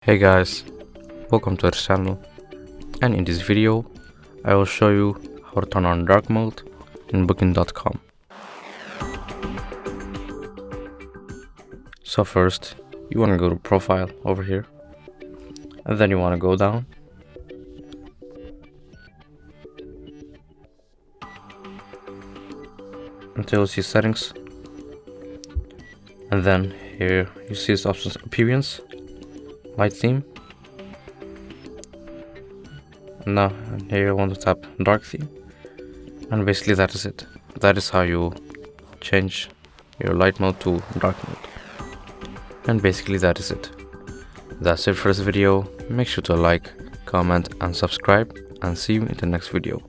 Hey guys, welcome to our channel, and in this video I will show you how to turn on dark mode in Booking.com. So first you want to go to profile over here, and then you want to go down until you see settings, and then here you see this options: appearance, light theme. And now here you want to tap dark theme, and basically that is it. That is how you change your light mode to dark mode, and basically that is it. That's it for this video. Make sure to like, comment and subscribe, and see you in the next video.